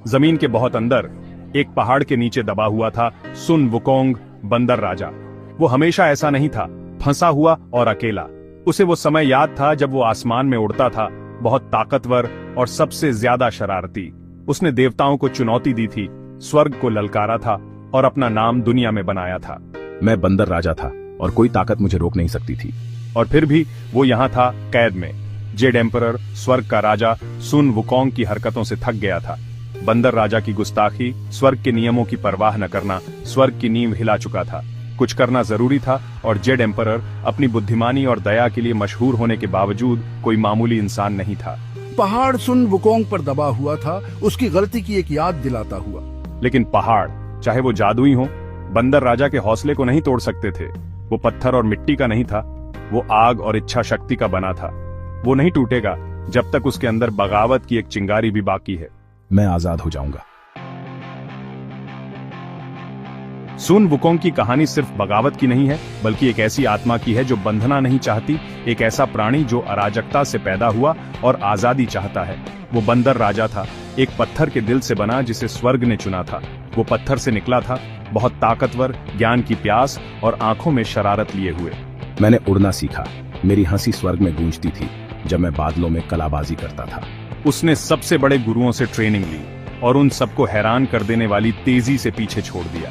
जमीन के बहुत अंदर एक पहाड़ के नीचे दबा हुआ था सुन वुकोंग बंदर राजा। वो हमेशा ऐसा नहीं था, फंसा हुआ और अकेला। उसे वो समय याद था जब वो आसमान में उड़ता था, बहुत ताकतवर और सबसे ज्यादा शरारती। उसने देवताओं को चुनौती दी थी, स्वर्ग को ललकारा था और अपना नाम दुनिया में बनाया था। मैं बंदर राजा था और कोई ताकत मुझे रोक नहीं सकती थी। और फिर भी वो यहाँ था कैद में। जेड एम्परर, स्वर्ग का राजा, सुन वुकोंग की हरकतों से थक गया था। बंदर राजा की गुस्ताखी, स्वर्ग के नियमों की परवाह न करना, स्वर्ग की नींव हिला चुका था। कुछ करना जरूरी था और जेड एम्परर अपनी बुद्धिमानी और दया के लिए मशहूर होने के बावजूद कोई मामूली इंसान नहीं था। पहाड़ सुन वुकोंग पर दबा हुआ था, उसकी गलती की एक याद दिलाता हुआ। लेकिन पहाड़, चाहे वो जादुई हो, बंदर राजा के हौसले को नहीं तोड़ सकते थे। वो पत्थर और मिट्टी का नहीं था, वो आग और इच्छा शक्ति का बना था। वो नहीं टूटेगा जब तक उसके अंदर बगावत की एक चिंगारी भी बाकी है। मैं आजाद हो जाऊंगा। सुन वुकोंग की कहानी सिर्फ बगावत की नहीं है, बल्कि एक ऐसी आत्मा की है जो बंधना नहीं चाहती, एक ऐसा प्राणी जो अराजकता से पैदा हुआ और आजादी चाहता है। वो बंदर राजा था, एक पत्थर के दिल से बना जिसे स्वर्ग ने चुना था। वो पत्थर से निकला था, बहुत ताकतवर, ज्ञान की प्यास और आंखों में शरारत लिए हुए। मैंने उड़ना सीखा। मेरी हंसी स्वर्ग में गूंजती थी जब मैं बादलों में कलाबाजी करता था। उसने सबसे बड़े गुरुओं से ट्रेनिंग ली और उन सबको हैरान कर देने वाली तेजी से पीछे छोड़ दिया।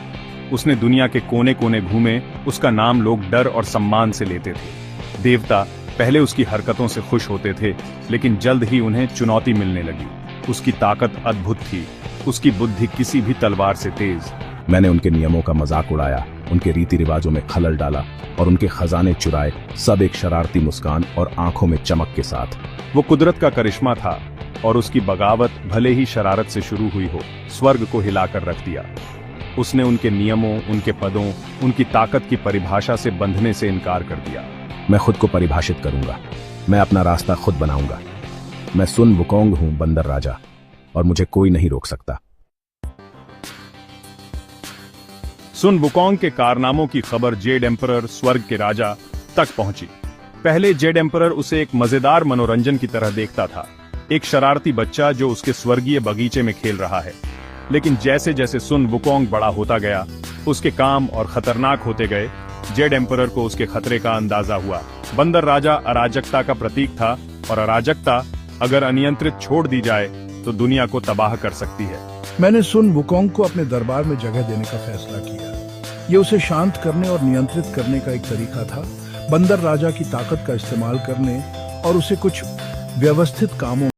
उसने दुनिया के कोने कोने घूमे, उसका नाम लोग डर और सम्मान से लेते थे। देवता पहले उसकी हरकतों से खुश होते थे, लेकिन जल्द ही उन्हें चुनौती मिलने लगी। उसकी ताकत अद्भुत थी, उसकी बुद्धि किसी भी तलवार से तेज। मैंने उनके नियमों का मजाक उड़ाया, उनके रीति रिवाजों में खलल डाला और उनके खजाने चुराए, सब एक शरारती मुस्कान और आंखों में चमक के साथ। वो कुदरत का करिश्मा था और उसकी बगावत भले ही शरारत से शुरू हुई हो, स्वर्ग को हिलाकर रख दिया। उसने उनके नियमों, उनके पदों, उनकी ताकत की परिभाषा से बंधने से इनकार कर दिया। मैं खुद को परिभाषित करूंगा, मैं अपना रास्ता खुद बनाऊंगा। मैं सुन वुकोंग हूं, बंदर राजा, और मुझे कोई नहीं रोक सकता। सुन वुकोंग के कारनामों की खबर जेड एम्परर, स्वर्ग के राजा, तक पहुंची। पहले जेड एम्परर उसे एक मजेदार मनोरंजन की तरह देखता था, एक शरारती बच्चा जो उसके स्वर्गीय बगीचे में खेल रहा है। लेकिन जैसे जैसे सुन वुकोंग बड़ा होता गया, उसके काम और खतरनाक होते गए, जेड एम्परर को उसके खतरे का अंदाजा हुआ। बंदर राजा अराजकता का प्रतीक था और अराजकता अगर अनियंत्रित छोड़ दी जाए तो दुनिया को तबाह कर सकती है। मैंने सुन वुकोंग को अपने दरबार में जगह देने का फैसला किया। ये उसे शांत करने और नियंत्रित करने का एक तरीका था, बंदर राजा की ताकत का इस्तेमाल करने और उसे कुछ व्यवस्थित कामों